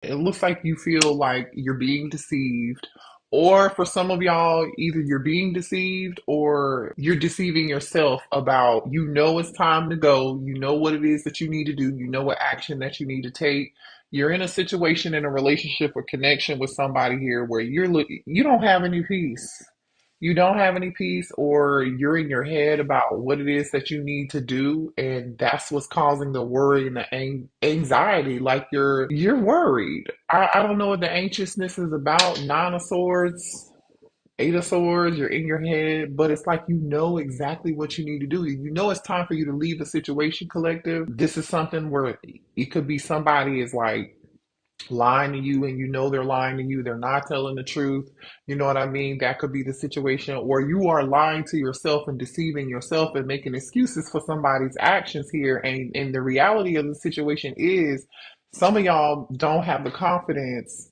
It looks like you feel like you're being deceived, or for some of y'all, either you're being deceived or you're deceiving yourself about you know it's time to go, you know what it is that you need to do, you know what action that you need to take. You're in a situation in a relationship or connection with somebody here where you don't have any peace. You don't have any peace, or you're in your head about what it is that you need to do, and that's what's causing the worry and the anxiety. Like you're worried. I don't know what the anxiousness is about. Nine of Swords, Eight of Swords. You're in your head, but it's like you know exactly what you need to do. You know it's time for you to leave the situation, collective. This is something where it could be somebody is like lying to you and you know they're lying to you, they're not telling the truth, you know what I mean? That could be the situation. Or you are lying to yourself and deceiving yourself and making excuses for somebody's actions here. And the reality of the situation is some of y'all don't have the confidence.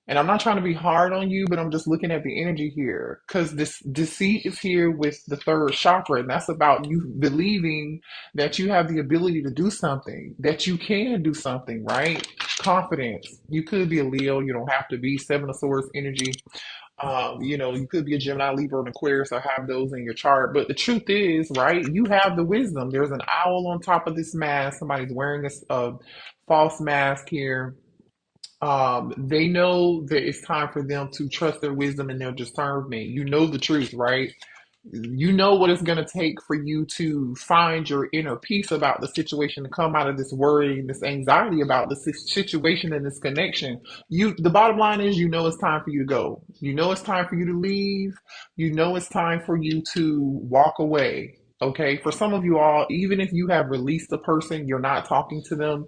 And I'm not trying to be hard on you, but I'm just looking at the energy here because this deceit is here with the third chakra, and that's about you believing that you have the ability to do something, that you can do something, right? Confidence. You could be a Leo. You don't have to be. Seven of Swords energy. You could be a Gemini, Libra, and Aquarius, or have those in your chart. But the truth is, right? You have the wisdom. There's an owl on top of this mask. Somebody's wearing a false mask here. They know that it's time for them to trust their wisdom and their discernment. You know the truth, right? You know what it's going to take for you to find your inner peace about the situation, to come out of this worry and this anxiety about the situation and this connection. The bottom line is, you know it's time for you to go. You know it's time for you to leave. You know it's time for you to walk away. Okay, for some of you all, even if you have released a person, you're not talking to them.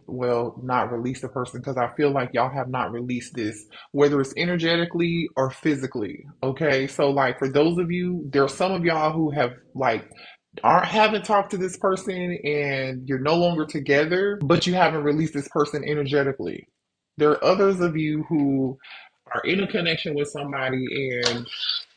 Well, not released a person, because I feel like y'all have not released this, whether it's energetically or physically. Okay, so like for those of you, there are some of y'all who have like aren't haven't talked to this person and you're no longer together, but you haven't released this person energetically. There are others of you who are in a connection with somebody and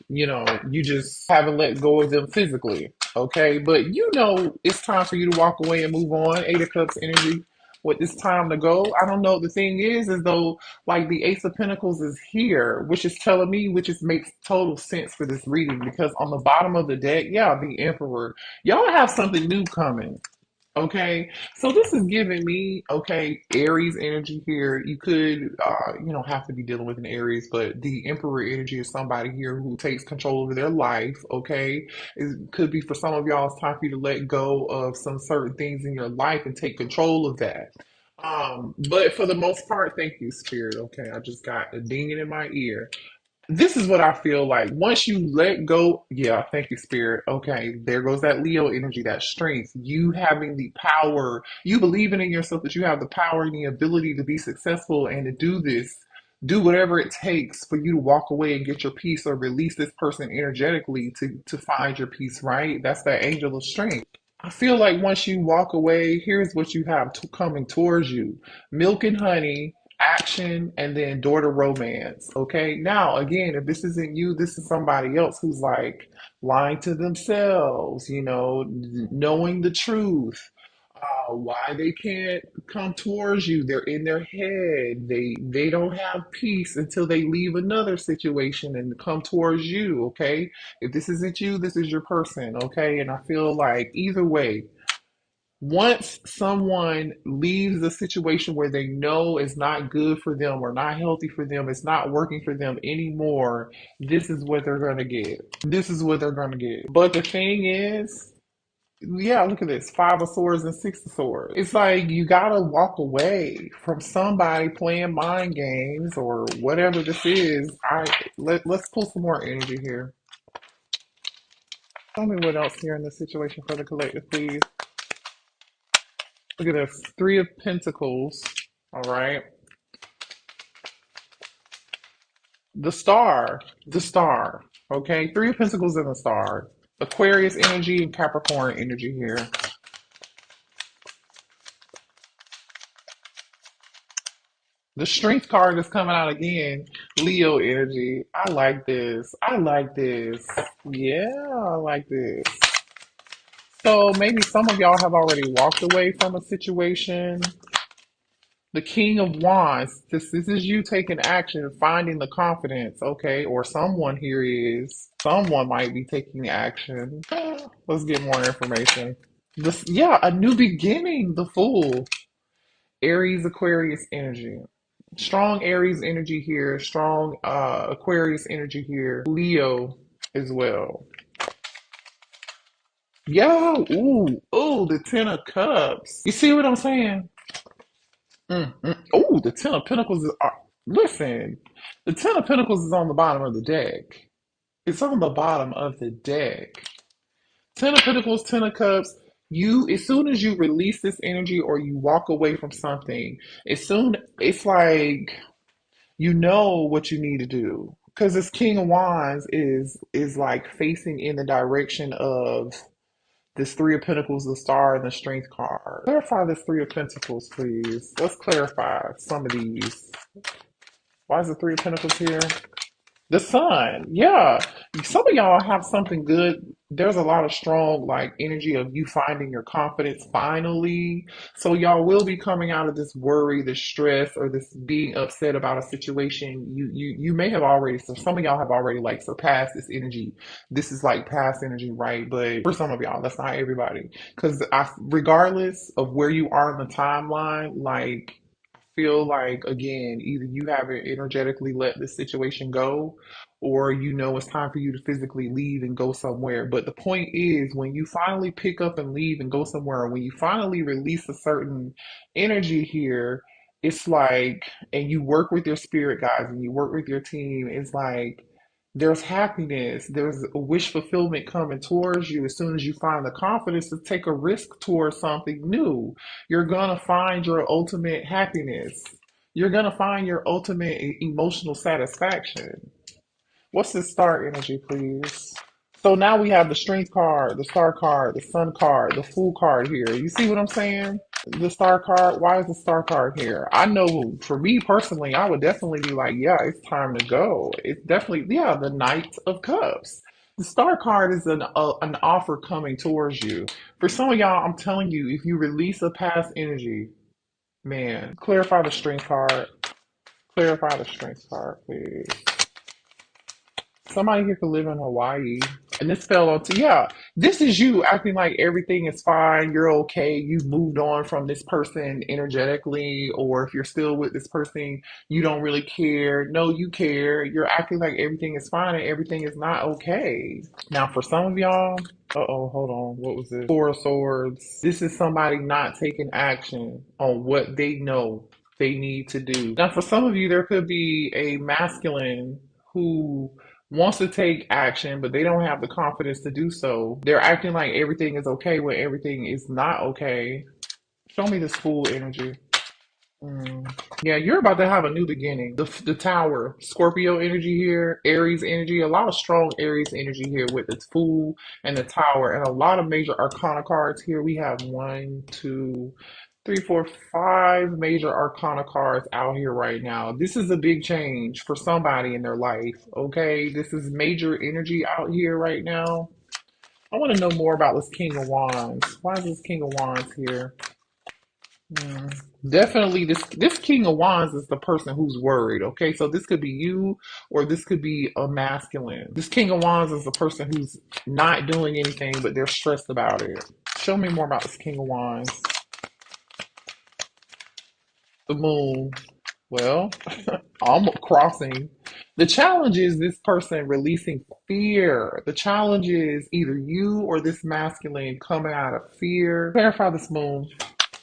you just haven't let go of them physically. Okay, but you know it's time for you to walk away and move on. Eight of Cups energy. What it's time to go. I don't know. The thing is though, like the Ace of Pentacles is here, which is telling me, which just makes total sense for this reading, because on the bottom of the deck, yeah, the Emperor, y'all have something new coming. Okay, so this is giving me, okay, Aries energy here. You could, have to be dealing with an Aries, but the Emperor energy is somebody here who takes control over their life. Okay, it could be for some of y'all, it's time for you to let go of some certain things in your life and take control of that. But for the most part, thank you, Spirit. Okay, I just got a dinging in my ear. This is what I feel like. Once you let go, yeah, thank you, Spirit. Okay, there goes that Leo energy, that strength. You having the power, you believing in yourself that you have the power and the ability to be successful and to do this, do whatever it takes for you to walk away and get your peace, or release this person energetically to find your peace, right? That's that angel of strength. I feel like once you walk away, here's what you have coming towards you: milk and honey, action, and then daughter romance. Okay. Now, again, if this isn't you, this is somebody else who's like lying to themselves, knowing the truth, why they can't come towards you. They're in their head. They don't have peace until they leave another situation and come towards you. Okay. If this isn't you, this is your person. Okay. And I feel like either way, once someone leaves a situation where they know it's not good for them or not healthy for them, it's not working for them anymore, this is what they're going to get. This is what they're going to get. But the thing is, yeah, look at this: Five of Swords and Six of Swords. It's like you got to walk away from somebody playing mind games or whatever this is. Let's pull some more energy here. Tell me what else here in this situation for the collective, please. Look at this: Three of Pentacles. All right. The star. Okay. Three of Pentacles and the star. Aquarius energy and Capricorn energy here. The strength card is coming out again. Leo energy. I like this. I like this. Yeah, I like this. So maybe some of y'all have already walked away from a situation. The King of Wands. This is you taking action, finding the confidence, okay? Or someone here is. Someone might be taking action. Let's get more information. This, yeah, a new beginning. The Fool. Aries, Aquarius energy. Strong Aries energy here. Strong Aquarius energy here. Leo as well. Yo, ooh, the Ten of Cups. You see what I'm saying? Oh, the Ten of Pentacles is. Listen, the Ten of Pentacles is on the bottom of the deck. It's on the bottom of the deck. Ten of Pentacles, Ten of Cups. You, as soon as you release this energy or you walk away from something, as soon it's like you know what you need to do. Because this King of Wands is like facing in the direction of this Three of Pentacles, the Star, and the Strength card. Clarify this Three of Pentacles, please. Let's clarify some of these. Why is the Three of Pentacles here? The Sun, yeah. Some of y'all have something good. There's a lot of strong like energy of you finding your confidence finally. So y'all will be coming out of this worry, this stress, or this being upset about a situation. You may have already. So some of y'all have already like surpassed this energy. This is like past energy, right? But for some of y'all, that's not everybody. Because regardless of where you are in the timeline, like feel like again either you haven't energetically let this situation go or you know it's time for you to physically leave and go somewhere. But the point is when you finally pick up and leave and go somewhere, when you finally release a certain energy here, it's like, and you work with your spirit guides and you work with your team, it's like there's happiness, there's a wish fulfillment coming towards you as soon as you find the confidence to take a risk towards something new. You're gonna find your ultimate happiness. You're gonna find your ultimate emotional satisfaction. What's the star energy, please? So now we have the strength card, the star card, the sun card, the fool card here. You see what I'm saying? The star card. Why is the star card here? I know for me personally, I would definitely be like, yeah, it's time to go. It's definitely, yeah, the Knight of Cups. The star card is an offer coming towards you. For some of y'all, I'm telling you, if you release a past energy, man, clarify the strength card. Clarify the strength card, please. Somebody here could live in Hawaii. And this fell onto, yeah, this is you acting like everything is fine. You're okay. You've moved on from this person energetically. Or if you're still with this person, you don't really care. No, you care. You're acting like everything is fine and everything is not okay. Now, for some of y'all, uh-oh, hold on. What was this? Four of Swords. This is somebody not taking action on what they know they need to do. Now, for some of you, there could be a masculine who wants to take action, but they don't have the confidence to do so. They're acting like everything is okay when everything is not okay. Show me this fool energy. Yeah, you're about to have a new beginning. The Tower, Scorpio energy here, Aries energy, a lot of strong Aries energy here with the Fool and the Tower, and a lot of major Arcana cards here. We have one, two, three, four, five major Arcana cards out here right now. This is a big change for somebody in their life, okay? This is major energy out here right now. I want to know more about this King of Wands. Why is this King of Wands here? Definitely, this King of Wands is the person who's worried. Okay, so this could be you, or this could be a masculine. This King of Wands is the person who's not doing anything, but they're stressed about it. Show me more about this King of Wands. The Moon. Well, I'm crossing. The challenge is this person releasing fear. The challenge is either you or this masculine coming out of fear. Clarify this Moon.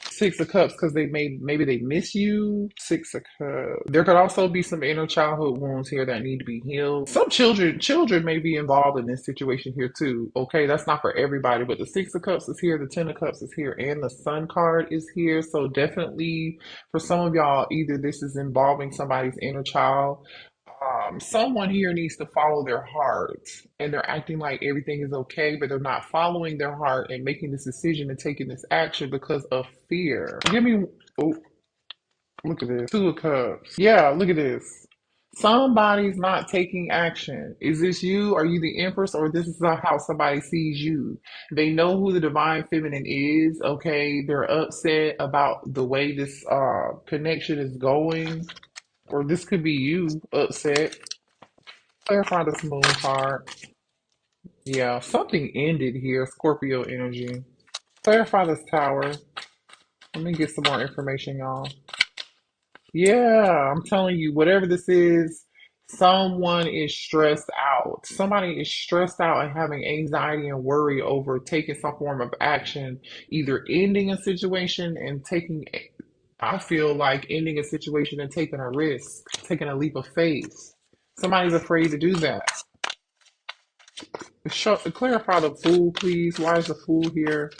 Six of Cups because maybe they miss you. Six of Cups. There could also be some inner childhood wounds here that need to be healed. Some children may be involved in this situation here too. Okay, that's not for everybody, but the Six of Cups is here, the Ten of Cups is here, and the Sun card is here. So definitely for some of y'all, either this is involving somebody's inner child, someone here needs to follow their heart and they're acting like everything is okay, but they're not following their heart and making this decision and taking this action because of fear. Give me, oh, look at this. Two of Cups. Yeah, look at this. Somebody's not taking action. Is this you? Are you the Empress? Or this is how somebody sees you? They know who the divine feminine is. Okay. They're upset about the way this connection is going. Or this could be you upset. Clarify this moon card. Yeah, something ended here, Scorpio energy. Clarify this tower. Let me get some more information, y'all. Yeah, I'm telling you, whatever this is, someone is stressed out. Somebody is stressed out and having anxiety and worry over taking some form of action, either ending a situation and taking, I feel like ending a situation and taking a risk, taking a leap of faith. Somebody's afraid to do that. Clarify the fool, please. Why is the fool here?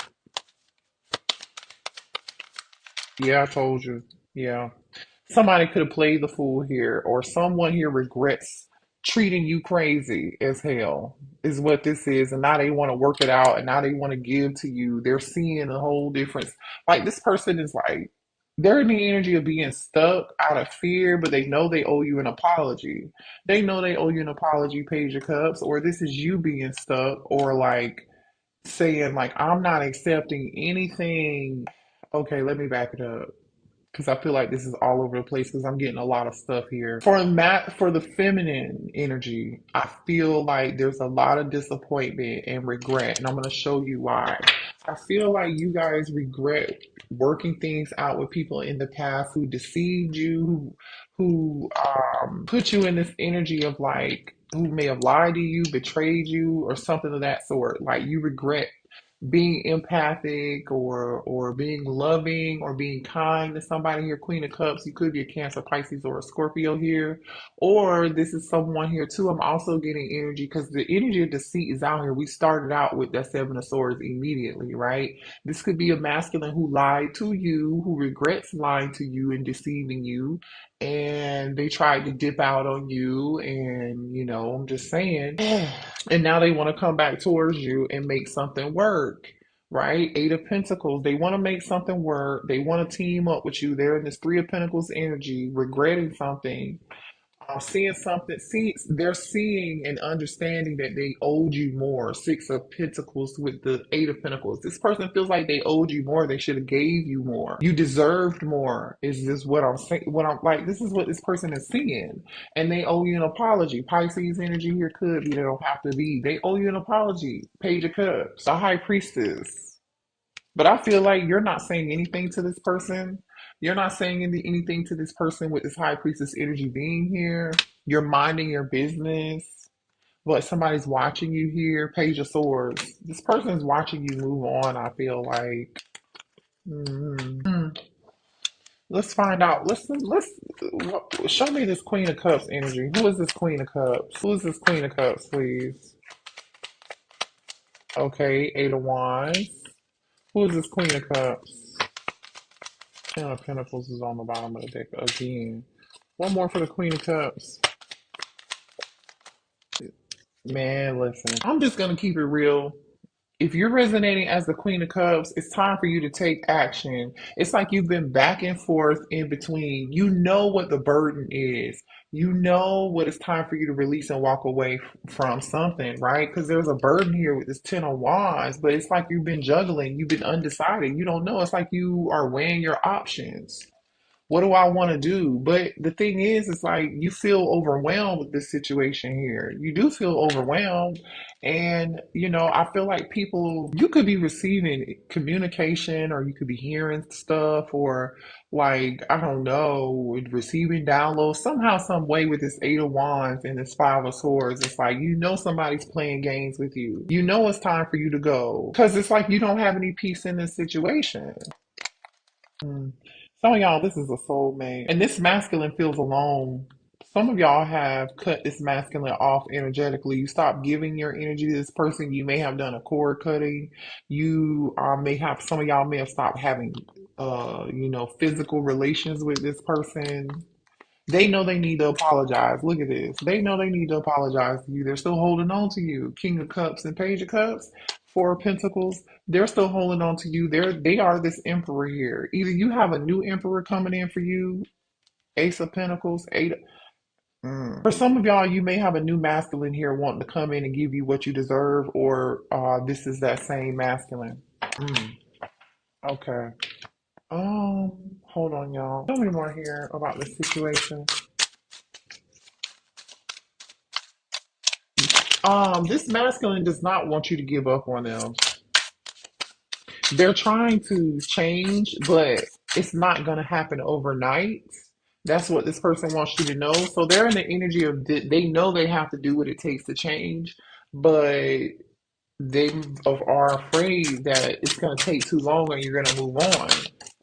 Yeah, I told you. Yeah. Somebody could have played the fool here, or someone here regrets treating you crazy as hell, is what this is. And now they want to work it out and now they want to give to you. They're seeing a whole difference. Like this person is like, they're in the energy of being stuck out of fear, but they know they owe you an apology. They know they owe you an apology, Page of Cups, or this is you being stuck, or like saying, like, I'm not accepting anything. Okay, let me back it up because I feel like this is all over the place because I'm getting a lot of stuff here. For the feminine energy, I feel like there's a lot of disappointment and regret, and I'm going to show you why. I feel like you guys regret working things out with people in the past who deceived you, who put you in this energy of like who may have lied to you, betrayed you, or something of that sort. Like you regret being empathic or being loving or being kind to somebody here. Queen of Cups, you could be a Cancer, Pisces, or a Scorpio here, or this is someone here too. I'm also getting energy because the energy of deceit is out here. We started out with that Seven of Swords immediately, right? This could be a masculine who lied to you, who regrets lying to you and deceiving you, and they tried to dip out on you, and I'm just saying. And now they want to come back towards you and make something work, right? Eight of Pentacles, they want to make something work. They want to team up with you. They're in this Three of Pentacles energy, regretting something, seeing something. They're seeing and understanding that they owed you more. Six of Pentacles with the Eight of Pentacles. This person feels like they owed you more. They should have gave you more. You deserved more. Is this what I'm saying? What I'm like? This is what this person is seeing, and they owe you an apology. Pisces energy here could be. They don't have to be. They owe you an apology. Page of Cups. The High Priestess. But I feel like you're not saying anything to this person. You're not saying anything to this person with this high priestess energy being here. You're minding your business, but somebody's watching you here. Page of Swords. This person is watching you move on, I feel like. Mm. Let's find out. Let's show me this Queen of Cups energy. Who is this Queen of Cups? Who is this Queen of Cups, please? Okay, Eight of Wands. Who is this Queen of Cups? Ten of Pentacles is on the bottom of the deck again. One more for the Queen of Cups. Man, listen. I'm just going to keep it real. If you're resonating as the Queen of Cups, it's time for you to take action. It's like you've been back and forth in between. You know what the burden is. You know what it's time for you to release and walk away from something, right? Because there's a burden here with this Ten of Wands, but it's like you've been juggling. You've been undecided. You don't know. It's like you are weighing your options. What do I want to do? But the thing is, it's like you feel overwhelmed with this situation here. You do feel overwhelmed. And, I feel like people, you could be receiving communication or you could be hearing stuff or like, I don't know, receiving downloads somehow, some way with this Eight of Wands and this Five of Swords. It's like, somebody's playing games with you. You know it's time for you to go because it's like you don't have any peace in this situation. Mm. Some of y'all, this is a soulmate. And this masculine feels alone. Some of y'all have cut this masculine off energetically. You stop giving your energy to this person. You may have done a cord cutting. You may have, some of y'all may have stopped having, physical relations with this person. They know they need to apologize. Look at this. They know they need to apologize to you. They're still holding on to you. King of Cups and Page of Cups, Four of Pentacles. They're still holding on to you. They are this emperor here. Either you have a new emperor coming in for you, Ace of Pentacles, Eight. For some of y'all, you may have a new masculine here wanting to come in and give you what you deserve, or this is that same masculine. Mm, okay. Hold on, y'all. Tell me more here about this situation. This masculine does not want you to give up on them. They're trying to change, but it's not going to happen overnight. That's what this person wants you to know. So they're in the energy of they know they have to do what it takes to change, but they are afraid that it's going to take too long and you're going to move on.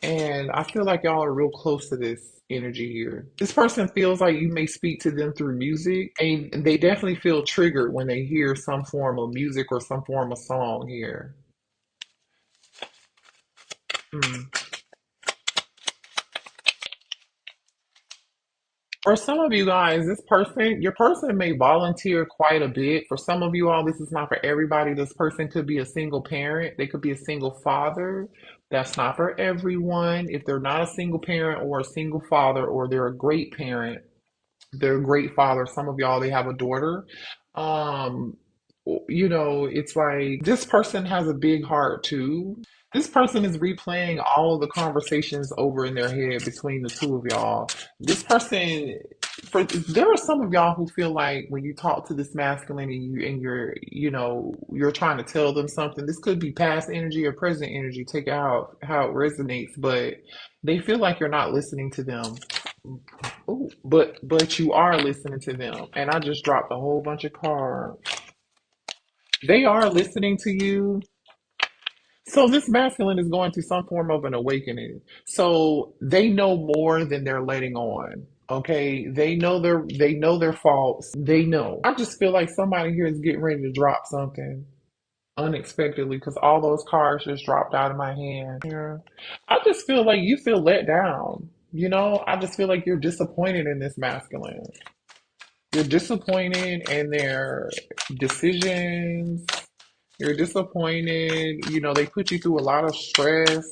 And I feel like y'all are real close to this energy here. This person feels like you may speak to them through music, and they definitely feel triggered when they hear some form of music or some form of song here. Hmm. For some of you guys, your person may volunteer quite a bit. For some of you all, this is not for everybody. This person could be a single parent. They could be a single father. That's not for everyone. If they're not a single parent or a single father, or they're a great parent, they're a great father. Some of y'all, they have a daughter. Um, it's like this person has a big heart too. This person is replaying all of the conversations over in their head between the two of y'all. This person, there are some of y'all who feel like when you talk to this masculine and you're trying to tell them something. This could be past energy or present energy. Take it out how it resonates, but they feel like you're not listening to them. Ooh, but you are listening to them, and I just dropped a whole bunch of cards. They are listening to you. So this masculine is going through some form of an awakening. So they know more than they're letting on. Okay, they know their faults. They know. I just feel like somebody here is getting ready to drop something unexpectedly because all those cards just dropped out of my hand. Yeah. I just feel like you feel let down. I just feel like you're disappointed in this masculine. You're disappointed in their decisions. You're disappointed. They put you through a lot of stress.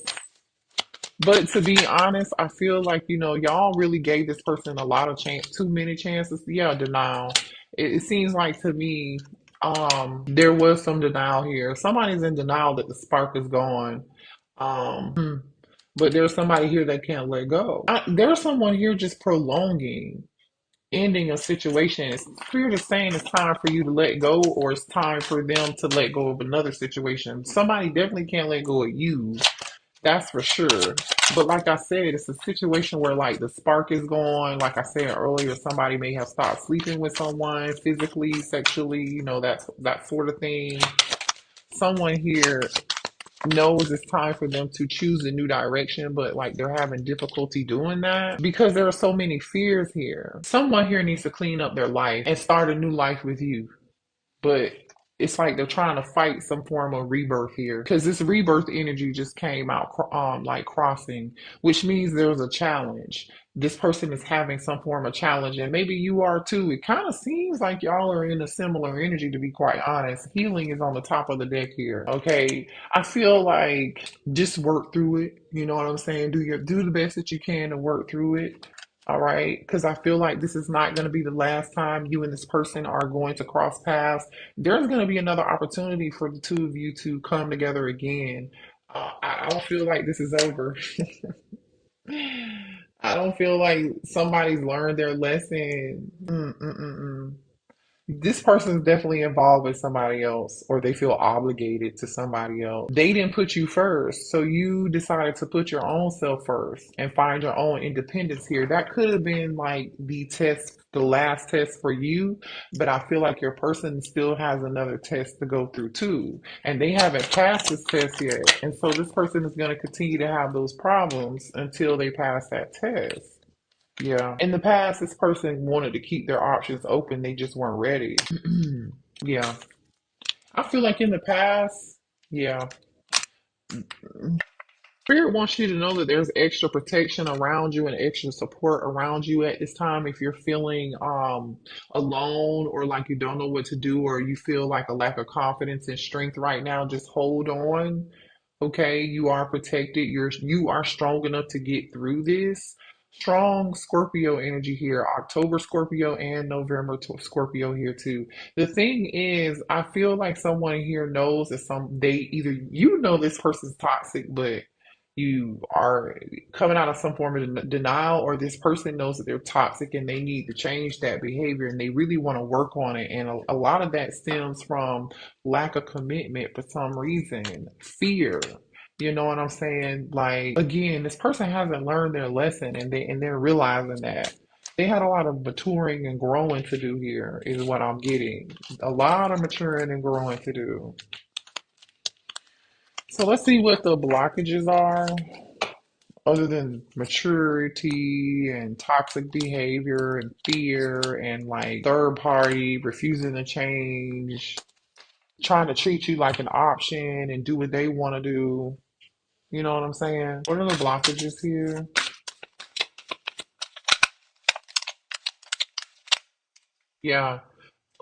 But to be honest, I feel like, y'all really gave this person a lot of chance, too many chances. Yeah, denial. It seems like to me, there was some denial here. Somebody's in denial that the spark is gone. But there's somebody here that can't let go. There's someone here just prolonging ending a situation. It's clear to saying it's time for you to let go, or it's time for them to let go of another situation. Somebody definitely can't let go of you. That's for sure. But like I said, it's a situation where like the spark is gone. Like I said earlier, somebody may have stopped sleeping with someone physically, sexually, that sort of thing. Someone here knows it's time for them to choose a new direction, but like they're having difficulty doing that because there are so many fears here. Someone here needs to clean up their life and start a new life with you. But it's like they're trying to fight some form of rebirth here because this rebirth energy just came out like crossing, which means there's a challenge. This person is having some form of challenge, and maybe you are too. It kind of seems like y'all are in a similar energy, to be quite honest. Healing is on the top of the deck here. Okay, I feel like just work through it. You know what I'm saying? Do the best that you can to work through it. All right, because I feel like this is not going to be the last time you and this person are going to cross paths. There's going to be another opportunity for the two of you to come together again. I don't feel like this is over. I don't feel like somebody's learned their lesson. Mm-mm-mm-mm. This person's definitely involved with somebody else, or they feel obligated to somebody else. They didn't put you first, so you decided to put your own self first and find your own independence here. That could have been like the last test for you, but I feel like your person still has another test to go through too, and they haven't passed this test yet. And so this person is going to continue to have those problems until they pass that test. Yeah. In the past, this person wanted to keep their options open. They just weren't ready. Yeah. I feel like in the past, yeah. Spirit wants you to know that there's extra protection around you and extra support around you at this time. If you're feeling alone, or like you don't know what to do, or you feel like a lack of confidence and strength right now, just hold on. Okay, you are protected. You are strong enough to get through this. Strong Scorpio energy here. October Scorpio and November Scorpio here too. The thing is, I feel like someone here knows that they either you know this person's toxic, but you are coming out of some form of denial, or this person knows that they're toxic and they need to change that behavior and they really want to work on it. And a lot of that stems from lack of commitment for some reason, fear. You know what I'm saying? Like again, this person hasn't learned their lesson and they're realizing that. They had a lot of maturing and growing to do here, is what I'm getting. A lot of maturing and growing to do. So let's see what the blockages are, other than maturity and toxic behavior and fear and like third party refusing to change, trying to treat you like an option and do what they want to do. You know what I'm saying? What are the blockages here? Yeah.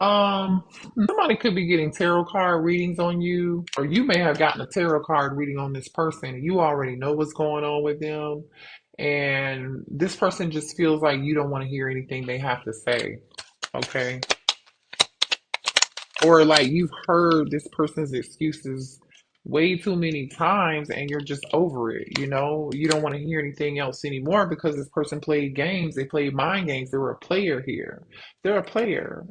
Um, Somebody could be getting tarot card readings on you, or you may have gotten a tarot card reading on this person, and you already know what's going on with them. And this person just feels like you don't want to hear anything they have to say. Okay. Or like you've heard this person's excuses way too many times and you're just over it, you know? You don't want to hear anything else anymore because this person played games. They played mind games. They were a player here. They're a player.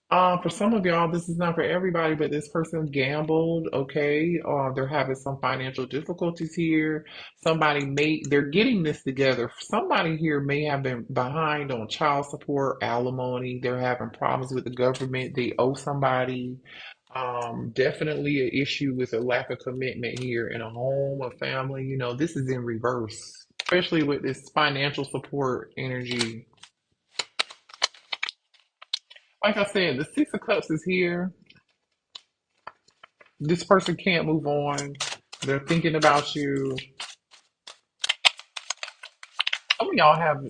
For some of y'all, this is not for everybody, but this person gambled, okay? They're having some financial difficulties here. They're getting this together. Somebody here may have been behind on child support, alimony. They're having problems with the government. They owe somebody. Definitely an issue with a lack of commitment here in a home, a family. You know, this is in reverse, especially with this financial support energy. Like I said, the Six of Cups is here. This person can't move on. They're thinking about you. Some of y'all have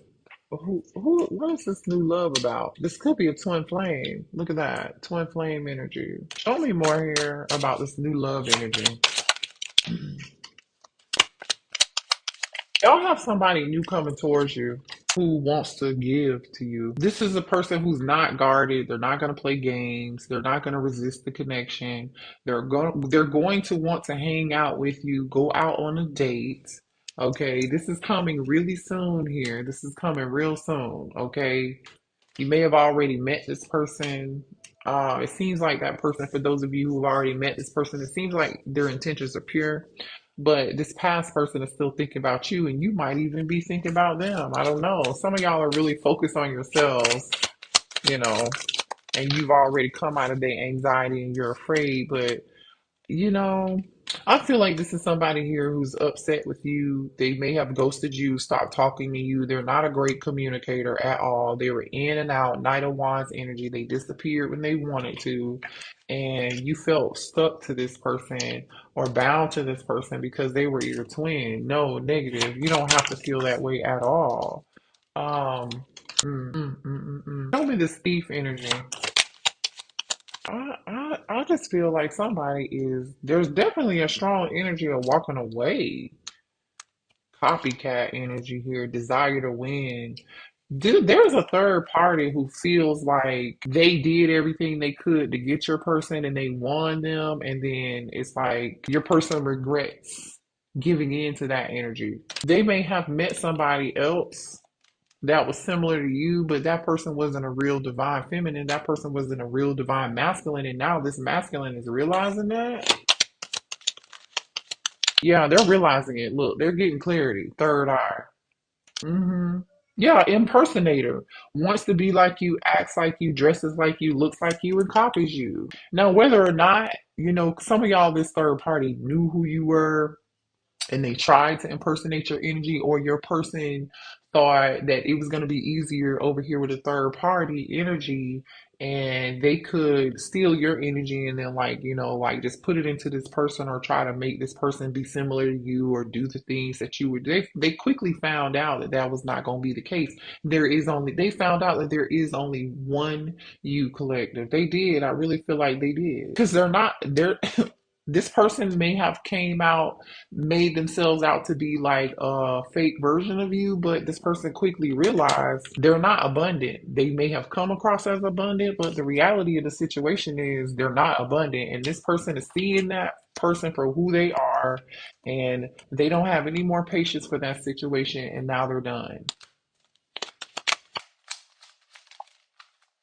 what is this new love about? This could be a twin flame. Look at that. Twin flame energy. Show me more here about this new love energy. Y'all have somebody new coming towards you who wants to give to you. This is a person who's not guarded. They're not going to play games. They're not going to resist the connection. They're going to want to hang out with you, go out on a date. Okay, this is coming really soon here. This is coming real soon. Okay, you may have already met this person. It seems like that person, for those of you who've already met this person, it seems like their intentions are pure. But this past person is still thinking about you, and you might even be thinking about them. I don't know. Some of y'all are really focused on yourselves, you know, and you've already come out of the anxiety and you're afraid, but you know, I feel like this is somebody here who's upset with you. They may have ghosted you, stopped talking to you. They're not a great communicator at all. They were in and out, Knight of Wands energy. They disappeared when they wanted to. And you felt stuck to this person or bound to this person because they were your twin. No, negative. You don't have to feel that way at all. Um, Tell me this thief energy. I just feel like there's definitely a strong energy of walking away. Copycat energy here, desire to win. Dude, there's a third party who feels like they did everything they could to get your person and they won them, and then it's like your person regrets giving in to that energy. They may have met somebody else that was similar to you, but that person wasn't a real divine feminine. That person wasn't a real divine masculine. And now this masculine is realizing that. Yeah, they're realizing it. Look, they're getting clarity. Third eye. hmm Yeah, impersonator. Wants to be like you, acts like you, dresses like you, looks like you, and copies you. Now, whether or not, some of y'all, this third party knew who you were and they tried to impersonate your energy, or your person thought that it was going to be easier over here with a third party energy and they could steal your energy and then like just put it into this person or try to make this person be similar to you or do the things that you would they quickly found out that that was not going to be the case. They found out that there is only one you collective. They did. I really feel like they did because they're not they're This person may have came out, made themselves out to be like a fake version of you, but this person quickly realized they're not abundant. They may have come across as abundant, but the reality of the situation is they're not abundant. And this person is seeing that person for who they are, and they don't have any more patience for that situation, and now they're done.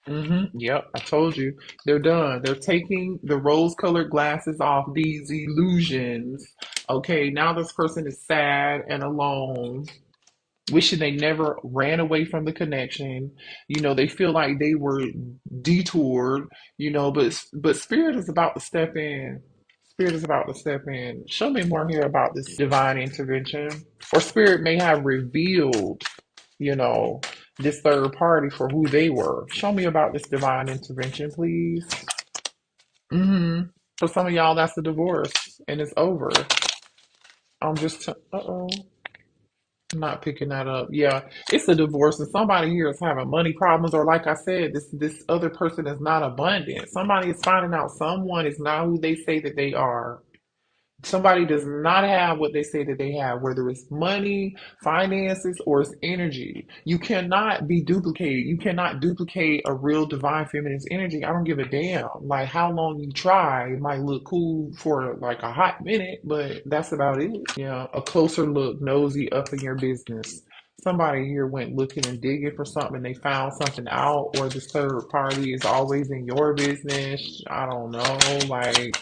Yep, I told you. They're done. They're taking the rose-colored glasses off these illusions. Okay, now this person is sad and alone, wishing they never ran away from the connection. They feel like they were detoured, but Spirit is about to step in. Spirit is about to step in. Show me more here about this divine intervention. Or Spirit may have revealed you know, this third party for who they were. Show me about this divine intervention, please. For some of y'all, that's a divorce and it's over. Uh-oh. I'm not picking that up. Yeah, it's a divorce, and somebody here is having money problems, or like I said, this other person is not abundant. Somebody is finding out someone is not who they say that they are. Somebody does not have what they say that they have, whether it's money, finances, or it's energy. You cannot be duplicated. You cannot duplicate a real divine feminine's energy. I don't give a damn. Like how long you try, it might look cool for like a hot minute, but that's about it. Yeah, a closer look, nosy up in your business. Somebody here went looking and digging for something, they found something out, or this third party is always in your business. I don't know. Like,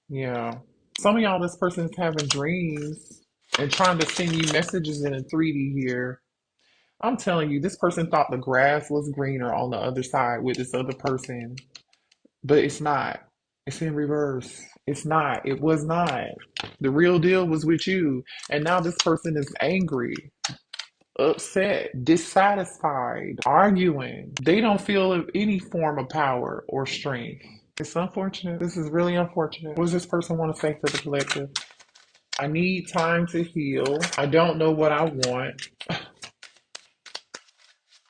yeah. Some of y'all, this person is having dreams and trying to send you messages in a 3D here. I'm telling you, this person thought the grass was greener on the other side with this other person, but it's not. It's in reverse. It's not. It was not. The real deal was with you. And now this person is angry, upset, dissatisfied, arguing. They don't feel any form of power or strength. It's unfortunate. This is really unfortunate. What does this person want to say to the collective? I need time to heal. I don't know what I want.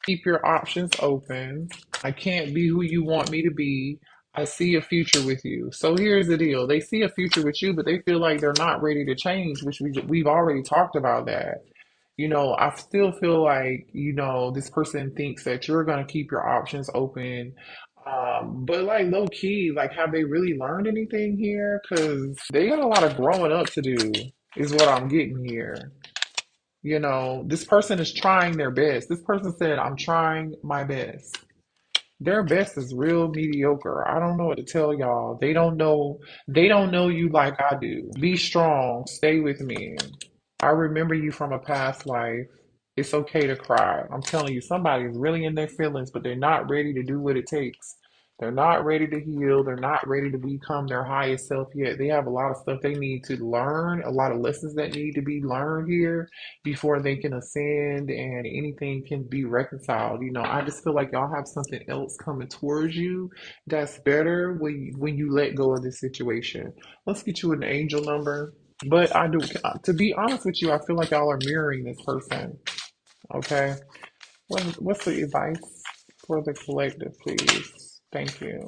Keep your options open. I can't be who you want me to be. I see a future with you. So here's the deal. They see a future with you, but they feel like they're not ready to change, which we've already talked about that. I still feel like, this person thinks that you're going to keep your options open. But like low key, like have they really learned anything here? Because they got a lot of growing up to do, is what I'm getting here. This person is trying their best. This person said, I'm trying my best. Their best is real mediocre. I don't know what to tell y'all. They don't know you like I do. Be strong. Stay with me. I remember you from a past life. It's okay to cry. I'm telling you, somebody is really in their feelings, but they're not ready to do what it takes. They're not ready to heal. They're not ready to become their highest self yet. They have a lot of stuff they need to learn, a lot of lessons that need to be learned here before they can ascend and anything can be reconciled. I just feel like y'all have something else coming towards you that's better when you let go of this situation. Let's get you an angel number. But I do, to be honest with you, I feel like y'all are mirroring this person. Okay. What's the advice for the collective, please? Thank you.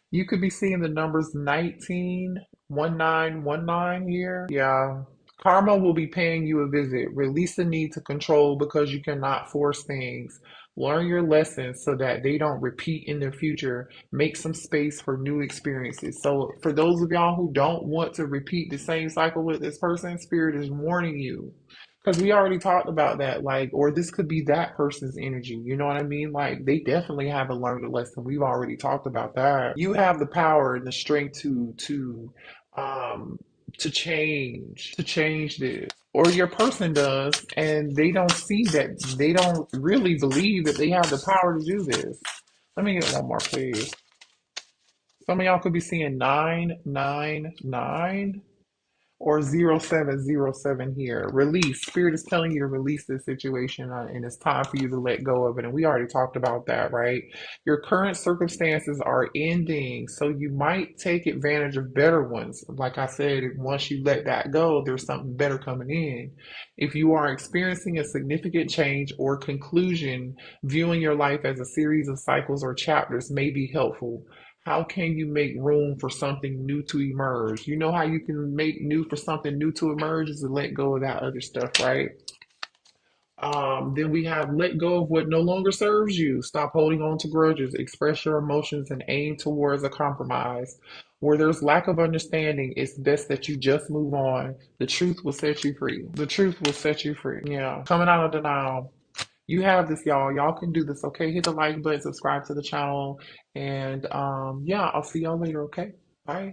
You could be seeing the numbers 191919 here. Yeah. Karma will be paying you a visit. Release the need to control because you cannot force things. Learn your lessons so that they don't repeat in the future. Make some space for new experiences. So, for those of y'all who don't want to repeat the same cycle with this person, Spirit is warning you. Because we already talked about that, like, or this could be that person's energy. You know what I mean? Like, they definitely haven't learned a lesson. We've already talked about that. You have the power and the strength um, to change this, or your person does, and they don't see that. They don't really believe that they have the power to do this. Let me get one more, please. Some of y'all could be seeing 999 or 0707 here. Release. Spirit is telling you to release this situation, and it's time for you to let go of it. And we already talked about that, right? Your current circumstances are ending, so you might take advantage of better ones. Like I said, once you let that go, there's something better coming in. If you are experiencing a significant change or conclusion, viewing your life as a series of cycles or chapters may be helpful. How can you make room for something new to emerge? You know how you can make new for something new to emerge is to let go of that other stuff, right? Then we have let go of what no longer serves you. Stop holding on to grudges. Express your emotions and aim towards a compromise. Where there's lack of understanding, it's best that you just move on. The truth will set you free. The truth will set you free. Yeah. Coming out of denial. You have this, y'all. Y'all can do this, okay? Hit the like button, subscribe to the channel, and yeah, I'll see y'all later, okay? Bye.